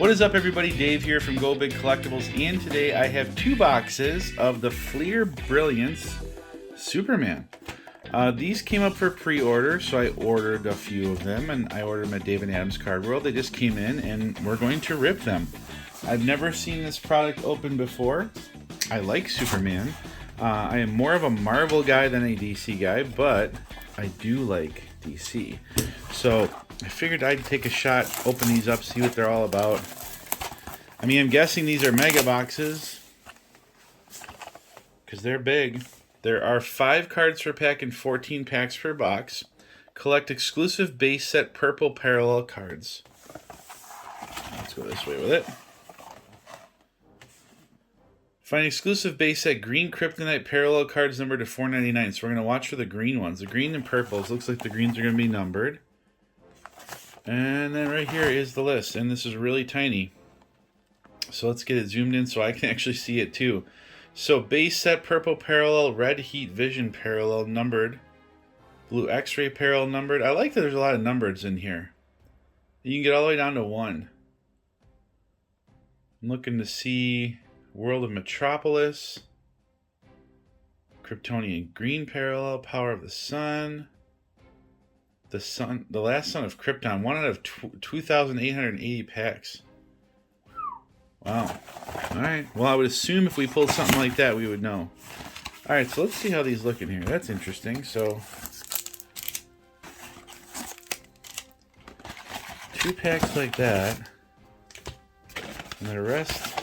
What is up, everybody? Dave here from Go Big Collectibles, and today I have 2 boxes of the Fleer Brilliance Superman. These came up for pre-order, so I ordered a few of them, and I ordered them at Dave and Adam's Card World. They just came in, and we're going to rip them. I've never seen this product open before. I like Superman. I am more of a Marvel guy than a DC guy, but I do like DC. So I figured I'd take a shot, open these up, see what they're all about. I mean, I'm guessing these are mega boxes because they're big. There are 5 cards per pack and 14 packs per box. Collect exclusive base set purple parallel cards. Let's go this way with it. Find exclusive base set Green Kryptonite parallel cards numbered to 499. So we're going to watch for the green ones. The green and purples. Looks like the greens are going to be numbered. And then right here is the list. And this is really tiny. So let's get it zoomed in so I can actually see it too. So base set purple parallel, red heat vision parallel numbered, blue x-ray parallel numbered. I like that there's a lot of numbers in here. You can get all the way down to 1. I'm looking to see World of Metropolis, Kryptonian green parallel, power of the sun, the last son of Krypton, 1 out of 2,880 packs. Wow. Alright. Well, I would assume if we pulled something like that, we would know. Alright, so let's see how these look in here. That's interesting. So, 2 packs like that. And the rest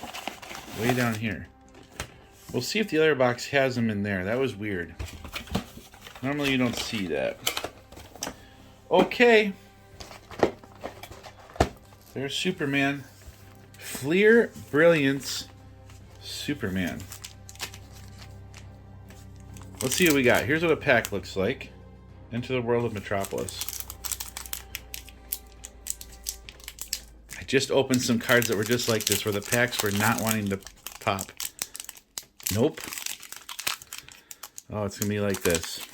way down here. We'll see if the other box has them in there. That was weird. Normally you don't see that. Okay. There's Superman. Fleer Brilliance Superman. Let's see what we got. Here's what a pack looks like. Into the World of Metropolis. I just opened some cards that were just like this, where the packs were not wanting to pop. Nope. Oh, it's going to be like this.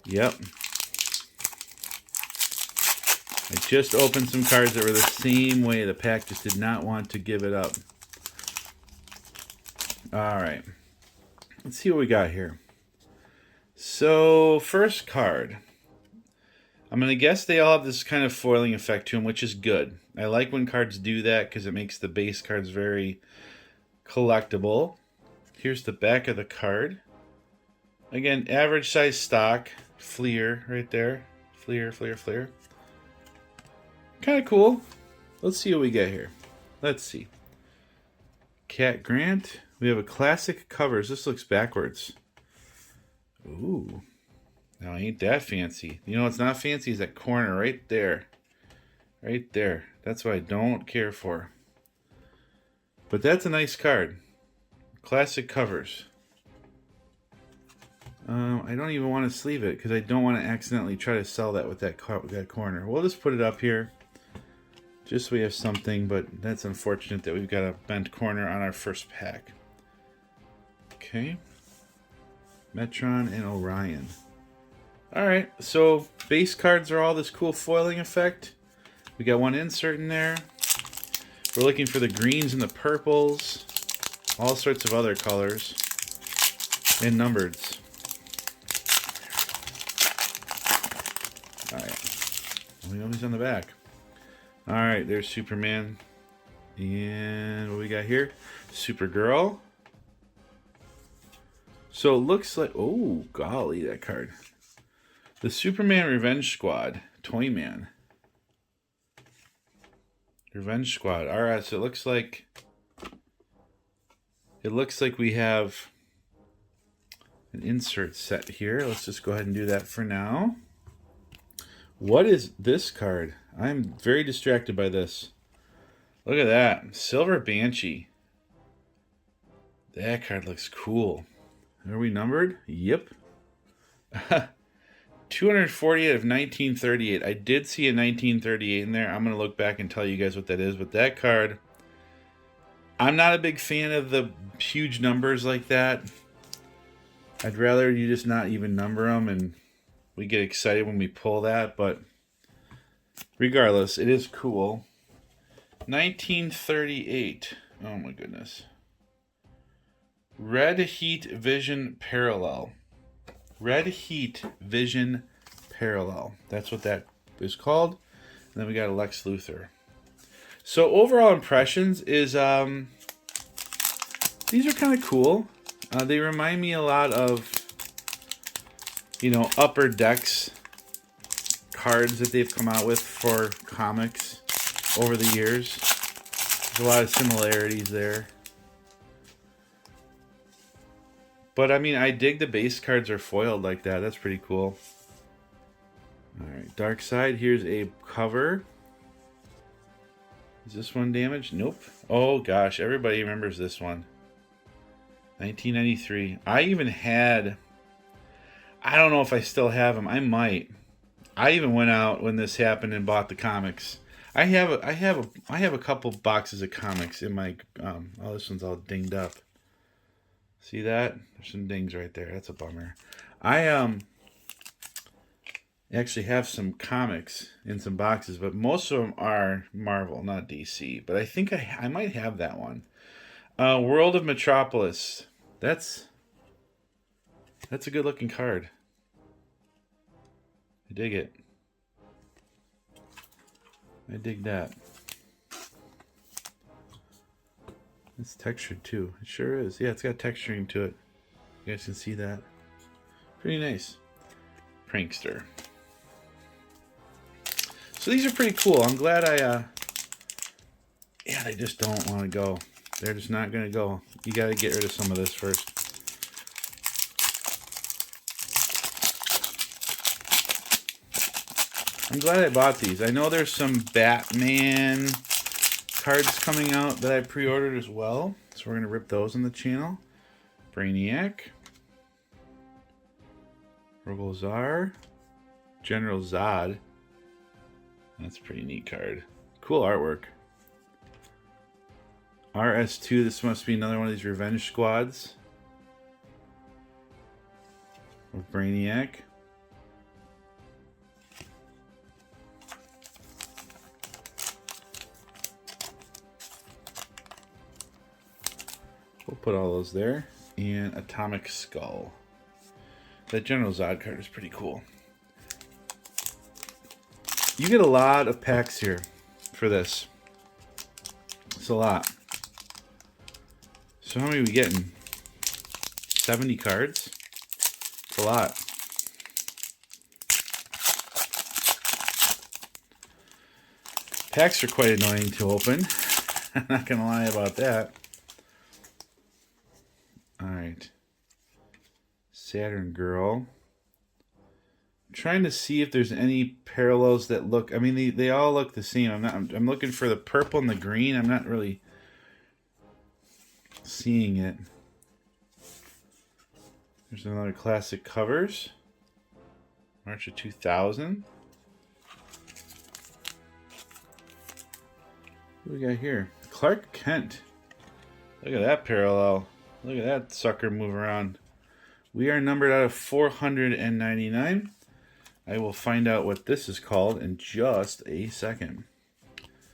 Yep. I just opened some cards that were the same way. The pack just did not want to give it up. Alright. Let's see what we got here. So, first card. I'm going to guess they all have this kind of foiling effect to them, which is good. I like when cards do that because it makes the base cards very collectible. Here's the back of the card. Again, average size stock. Fleer right there. Fleer, Fleer, Fleer. Kind of cool. Let's see what we get here. Let's see. Cat Grant. We have a classic covers. This looks backwards. Ooh. Now, ain't that fancy. You know what's not fancy is that corner right there. Right there. That's what I don't care for. But that's a nice card. Classic covers. I don't even want to sleeve it because I don't want to accidentally try to sell that with that corner. We'll just put it up here. Just so we have something, but that's unfortunate that we've got a bent corner on our first pack. Okay. Metron and Orion. Alright, so base cards are all this cool foiling effect. We got one insert in there. We're looking for the greens and the purples. All sorts of other colors. And numbereds. Alright. We know who's on the back. Alright, there's Superman. And what we got here? Supergirl. So it looks like... Oh, golly, that card. The Superman Revenge Squad. Toyman. Revenge Squad. Alright, so it looks like... It looks like we have an insert set here. Let's just go ahead and do that for now. What is this card? I'm very distracted by this. Look at that. Silver Banshee. That card looks cool. Are we numbered? Yep. 248 of 1938. I did see a 1938 in there. I'm going to look back and tell you guys what that is. But that card, I'm not a big fan of the huge numbers like that. I'd rather you just not even number them, and we get excited when we pull that. But regardless, it is cool. 1938. Oh my goodness. Red Heat Vision Parallel. Red Heat Vision Parallel. That's what that is called. And then we got a Lex Luthor. So overall impressions is these are kind of cool. They remind me a lot of, you know, Upper Decks cards that they've come out with for comics over the years. There's a lot of similarities there. But I mean, I dig the base cards are foiled like that. That's pretty cool. Alright, Dark Side. Here's a cover. Is this one damaged? Nope. Oh gosh, everybody remembers this one. 1993. I even had... I don't know if I still have them. I might. I even went out when this happened and bought the comics. I have a couple boxes of comics in my... oh, this one's all dinged up. See that? There's some dings right there. That's a bummer. I actually have some comics in some boxes, but most of them are Marvel, not DC. But I think I might have that one. World of Metropolis. That's a good looking card. I dig it. I dig that. It's textured too. It sure is. Yeah, it's got texturing to it. You guys can see that. Pretty nice. Prankster. So these are pretty cool. I'm glad yeah, they just don't want to go. They're just not going to go. You got to get rid of some of this first. I'm glad I bought these. I know there's some Batman cards coming out that I pre-ordered as well. So we're going to rip those on the channel. Brainiac. Robozar. General Zod. That's a pretty neat card. Cool artwork. RS2. This must be another one of these Revenge Squads. Of Brainiac. We'll put all those there. And Atomic Skull. That General Zod card is pretty cool. You get a lot of packs here for this. It's a lot. So how many are we getting? 70 cards? It's a lot. Packs are quite annoying to open. I'm not going to lie about that. Alright. Saturn Girl. I'm trying to see if there's any parallels that look... I mean, they all look the same. I'm looking for the purple and the green. I'm not really seeing it. There's another classic covers. March of 2000. What do we got here? Clark Kent. Look at that parallel. Look at that sucker move around. We are numbered out of 499. I will find out what this is called in just a second.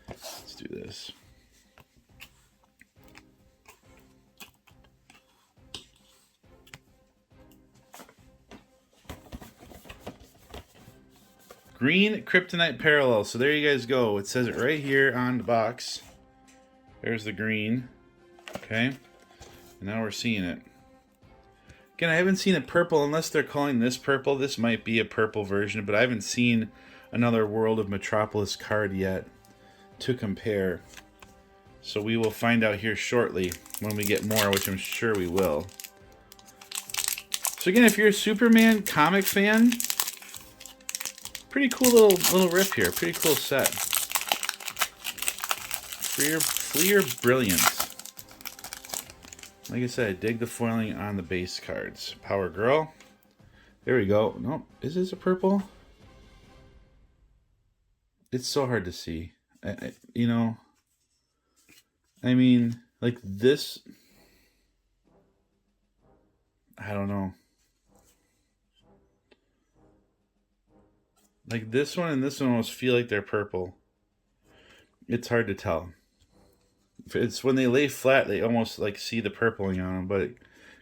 Let's do this. Green Kryptonite Parallel. So there you guys go. It says it right here on the box. There's the green. Okay. And now we're seeing it. Again, I haven't seen a purple, unless they're calling this purple. This might be a purple version, but I haven't seen another World of Metropolis card yet to compare. So we will find out here shortly when we get more, which I'm sure we will. So again, if you're a Superman comic fan, pretty cool little rip here. Pretty cool set. For your brilliance. Like I said, I dig the foiling on the base cards. Power Girl. There we go. Nope. Is this a purple? It's so hard to see. You know, I mean, like this. I don't know. Like this one and this one almost feel like they're purple. It's hard to tell. It's when they lay flat, they almost like see the purpling on them, but it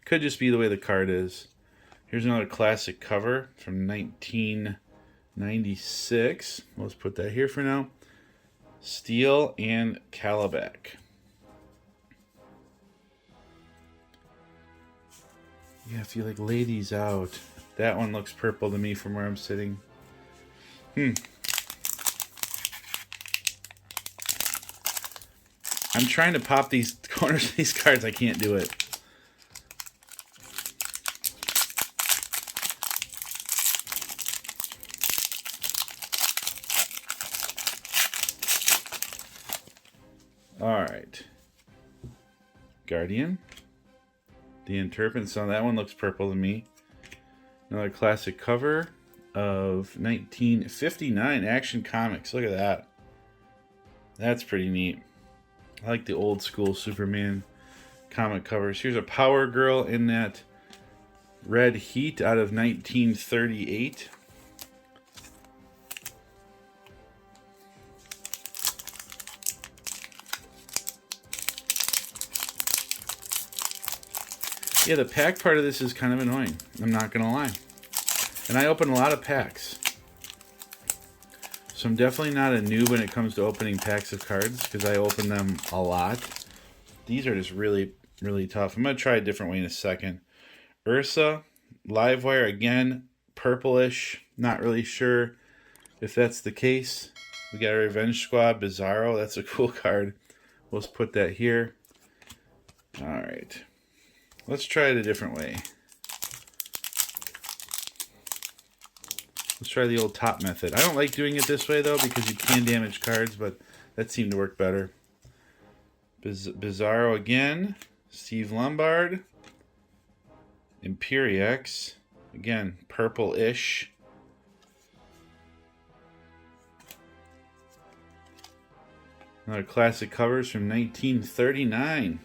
could just be the way the card is. Here's another classic cover from 1996. Let's put that here for now. Steel and Calabac. Yeah, if you like lay these out, that one looks purple to me from where I'm sitting. I'm trying to pop these corners of these cards. I can't do it. All right. Guardian. The Interpret. So that one looks purple to me. Another classic cover of 1959 Action Comics. Look at that. That's pretty neat. I like the old school Superman comic covers. Here's a Power Girl in that red heat out of 1938. Yeah, the pack part of this is kind of annoying. I'm not going to lie. And I open a lot of packs. So I'm definitely not a noob when it comes to opening packs of cards because I open them a lot. These are just really, really tough. I'm going to try a different way in a second. Ursa, Livewire again, purplish. Not really sure if that's the case. We got a Revenge Squad, Bizarro. That's a cool card. Let's put that here. All right. Let's try it a different way. Let's try the old top method. I don't like doing it this way, though, because you can damage cards, but that seemed to work better. Bizarro again. Steve Lombard. Imperiex. Again, purple-ish. Another classic covers from 1939.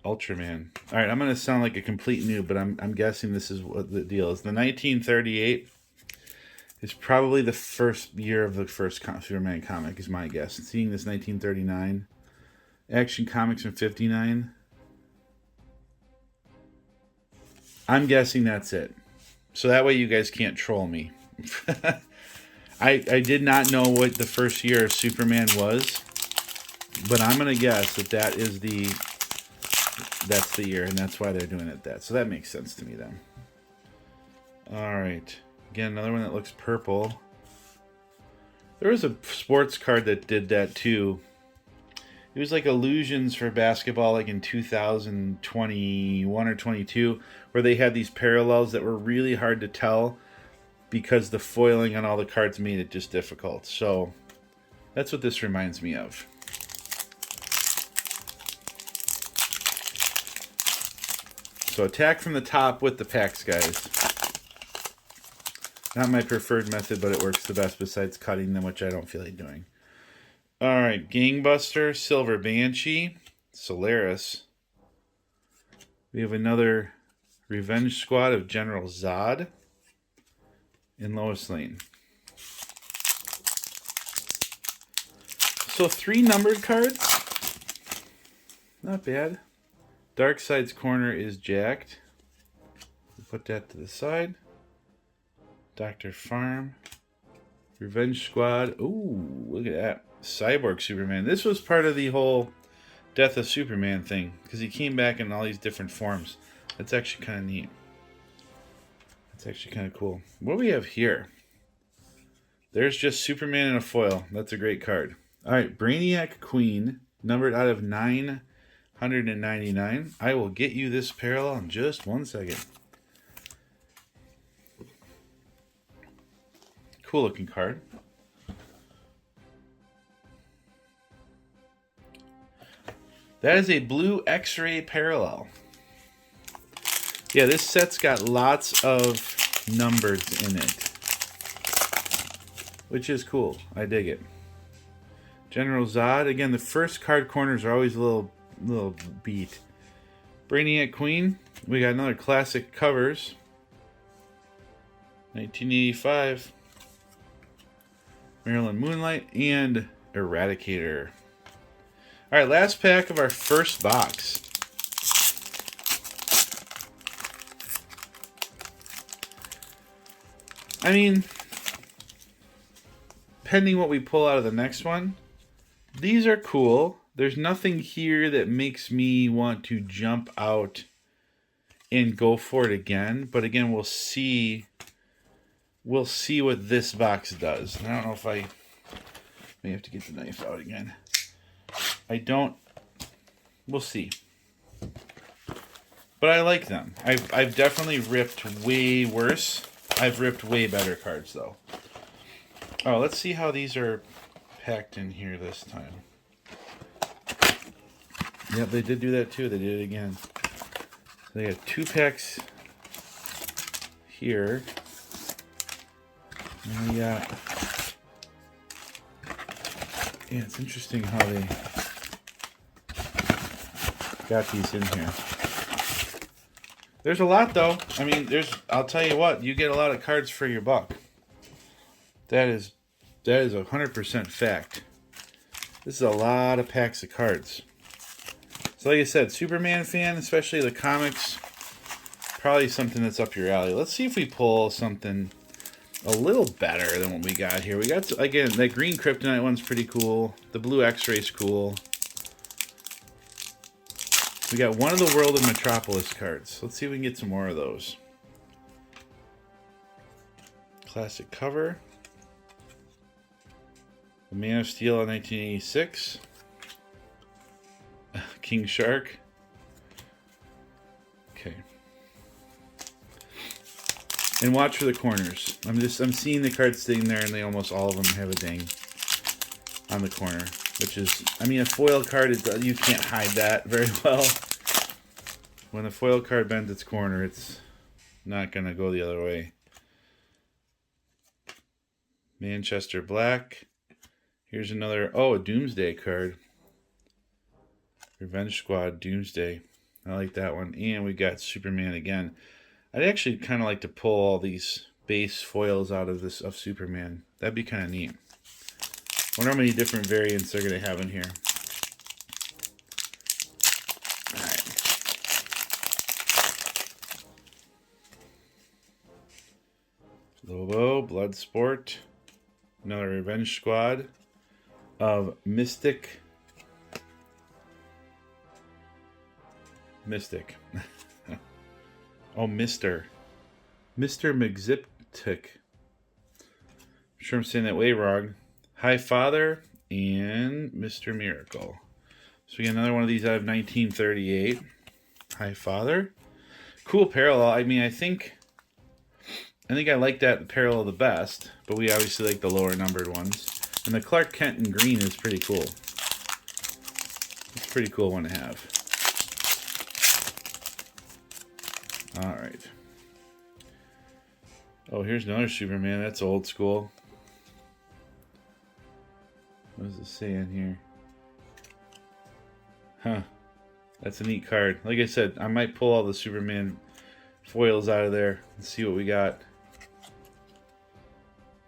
Ultraman. All right, I'm going to sound like a complete noob, but I'm guessing this is what the deal is. The 1938 is probably the first year of the first Superman comic, is my guess. Seeing this 1939. Action Comics from 59. I'm guessing that's it. So that way you guys can't troll me. I did not know what the first year of Superman was, but I'm going to guess that that's the year, and that's why they're doing it that. So that makes sense to me then. All right. Again, another one that looks purple. There was a sports card that did that too. It was like Illusions for basketball, like in 2021 or 22, where they had these parallels that were really hard to tell because the foiling on all the cards made it just difficult. So that's what this reminds me of. So attack from the top with the packs, guys. Not my preferred method, but it works the best besides cutting them, which I don't feel like doing. All right, Gangbuster, Silver Banshee, Solaris. We have another Revenge Squad of General Zod and Lois Lane. So 3 numbered cards. Not bad. Darkseid's corner is jacked. We'll put that to the side. Dr. Farm. Revenge Squad. Ooh, look at that. Cyborg Superman. This was part of the whole Death of Superman thing, because he came back in all these different forms. That's actually kind of neat. That's actually kind of cool. What do we have here? There's just Superman in a foil. That's a great card. All right, Brainiac Queen, numbered out of 999. I will get you this parallel in just 1 second. Cool looking card. That is a blue X-ray parallel. Yeah, this set's got lots of numbers in it, which is cool. I dig it. General Zod. Again, the first card corners are always a little beat. Brainiac Queen. We got another classic covers. 1985. Maryland Moonlight and Eradicator. All right, last pack of our first box. I mean, pending what we pull out of the next one, these are cool. There's nothing here that makes me want to jump out and go for it again. But again, we'll see. We'll see what this box does. And I don't know if I may have to get the knife out again. I don't. We'll see. But I like them. I've definitely ripped way worse. I've ripped way better cards though. Oh, let's see how these are packed in here this time. Yep, they did do that too. They did it again. So they have 2 packs here. And we got... Yeah, it's interesting how they got these in here. There's a lot though. I mean, I'll tell you what, you get a lot of cards for your buck. That is 100% fact. This is a lot of packs of cards. So like I said, Superman fan, especially the comics, probably something that's up your alley. Let's see if we pull something a little better than what we got here. We got, again, that Green Kryptonite one's pretty cool. The blue X-Ray's cool. We got one of the World of Metropolis cards. Let's see if we can get some more of those. Classic cover. The Man of Steel in 1986. King Shark. Okay. And watch for the corners. I'm seeing the cards sitting there, and they almost all of them have a ding on the corner, which is, I mean, a foil card, you can't hide that very well. When a foil card bends its corner, it's not gonna go the other way. Manchester Black. Here's another, a Doomsday card. Revenge Squad Doomsday. I like that one. And we got Superman again. I'd actually kind of like to pull all these base foils out of Superman. That'd be kind of neat. Wonder how many different variants they're going to have in here. Alright. Lobo, Bloodsport. Another Revenge Squad of Mystic. Oh, Mr. Mxyzptlk. I'm sure I'm saying that way wrong. High Father and Mr. Miracle. So we got another one of these out of 1938. High Father. Cool parallel. I mean, I think I like that parallel the best, but we obviously like the lower numbered ones. And the Clark Kent in green is pretty cool. It's a pretty cool one to have. Alright. Oh, here's another Superman. That's old school. What does it say in here? Huh. That's a neat card. Like I said, I might pull all the Superman foils out of there and see what we got.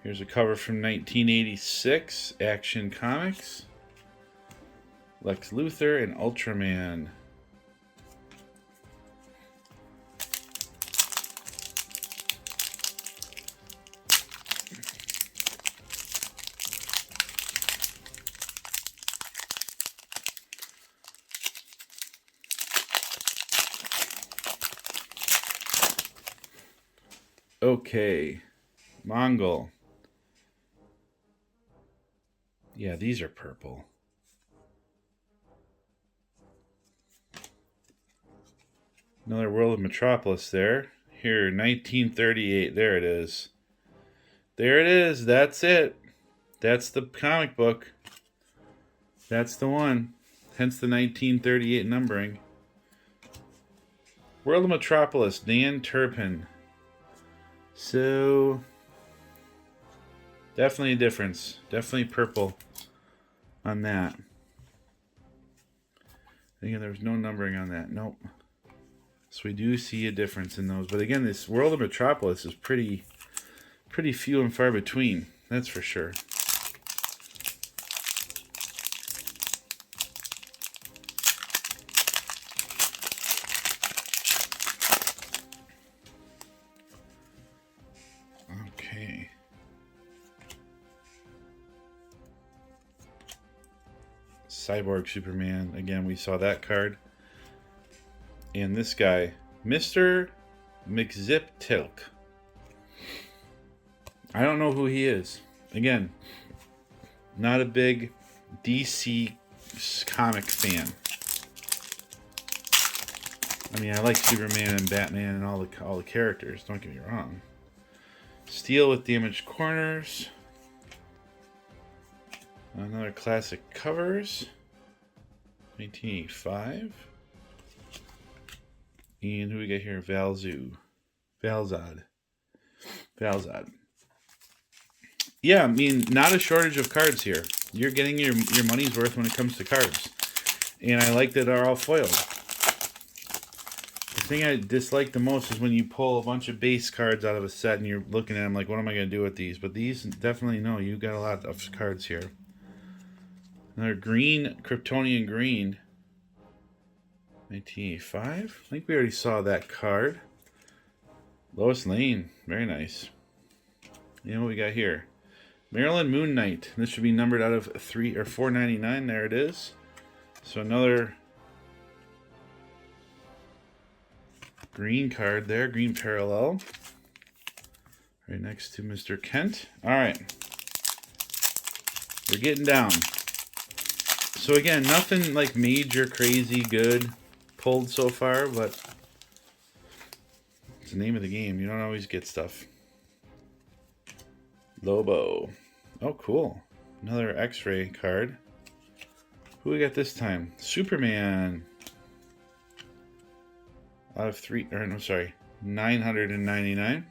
Here's a cover from 1986, Action Comics. Lex Luthor and Ultraman. Okay, Mongol. Yeah, these are purple. Another World of Metropolis there. Here, 1938. There it is. There it is. That's it. That's the comic book. That's the one. Hence the 1938 numbering. World of Metropolis, Dan Turpin. So, definitely a difference. Definitely purple on that. Again, there was no numbering on that. Nope. So we do see a difference in those. But again, this World of Metropolis is pretty few and far between. That's for sure. Cyborg Superman. Again, we saw that card. And this guy, Mr. McZiptilk. I don't know who he is. Again, not a big DC comic fan. I mean, I like Superman and Batman and all the characters. Don't get me wrong. Steel with damaged corners. Another classic covers. 1985. And who we got here? Valzad. Yeah, I mean, not a shortage of cards here. You're getting your money's worth when it comes to cards. And I like that they're all foiled. The thing I dislike the most is when you pull a bunch of base cards out of a set and you're looking at them like, what am I going to do with these? But these, definitely, no, you got a lot of cards here. Another Green Kryptonian Green. 1985. I think we already saw that card. Lois Lane. Very nice. You know what we got here? Maryland Moon Knight. This should be numbered out of 3 or 499. There it is. So another green card there. Green parallel. Right next to Mr. Kent. Alright. We're getting down. So again, nothing like major crazy good pulled so far, but it's the name of the game. You don't always get stuff. Lobo. Oh, cool. Another X-ray card. Who we got this time? Superman. Out of 999.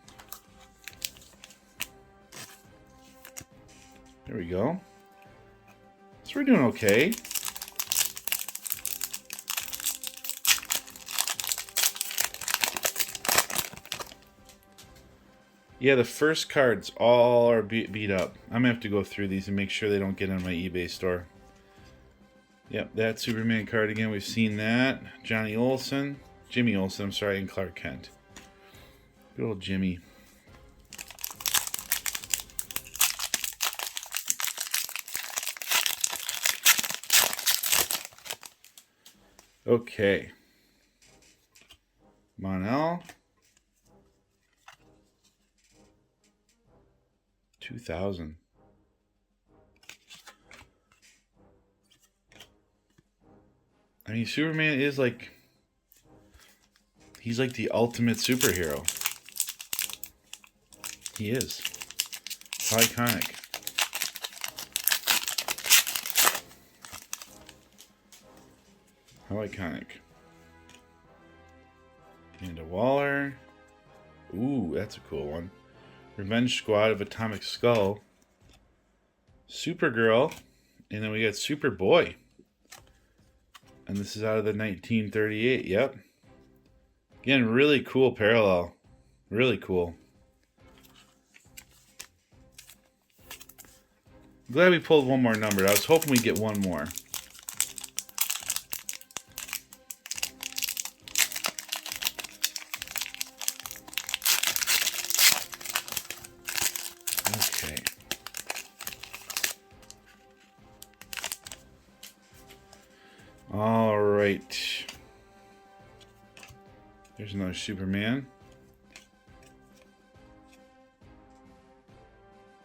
There we go. So we're doing okay. Yeah, the first cards all are beat up. I'm going to have to go through these and make sure they don't get on my eBay store. Yep, that Superman card again. We've seen that. Jimmy Olsen, I'm sorry, and Clark Kent. Good old Jimmy. Okay. Monel. 2000. I mean, Superman is like... he's like the ultimate superhero. He is. How iconic. How iconic. And a Waller. Ooh, that's a cool one. Revenge Squad of Atomic Skull. Supergirl. And then we got Superboy. And this is out of the 1938. Yep. Again, really cool parallel. Really cool. I'm glad we pulled one more number. I was hoping we'd get one more. Okay. All right. There's another Superman.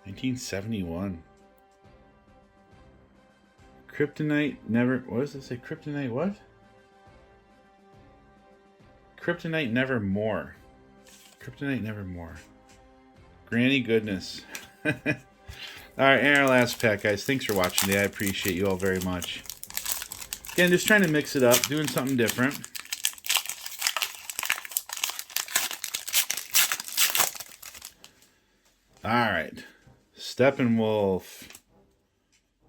1971. Kryptonite never... what does it say? Kryptonite what? Kryptonite Nevermore. Kryptonite Nevermore. Granny goodness. Alright, and our last pack, guys. Thanks for watching today. I appreciate you all very much. Again, just trying to mix it up. Doing something different. Alright. Steppenwolf.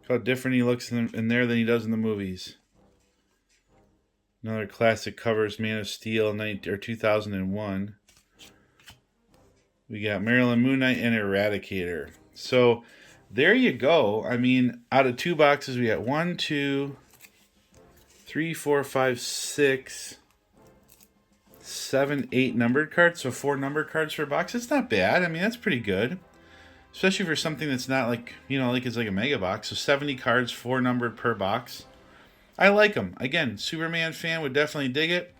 Look how different he looks in there than he does in the movies. Another classic covers, Man of Steel, 2001. We got Maryland Moon Knight and Eradicator. So, there you go. I mean, out of 2 boxes, we got 1, 2, 3, 4, 5, 6, 7, 8 numbered cards. So 4 numbered cards per box. It's not bad. I mean, that's pretty good. Especially for something that's not like, you know, like it's like a mega box. So 70 cards, 4 numbered per box. I like them. Again, Superman fan would definitely dig it.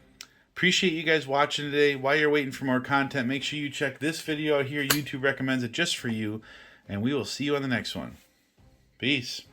Appreciate you guys watching today. While you're waiting for more content, make sure you check this video out here. YouTube recommends it just for you. And we will see you on the next one. Peace.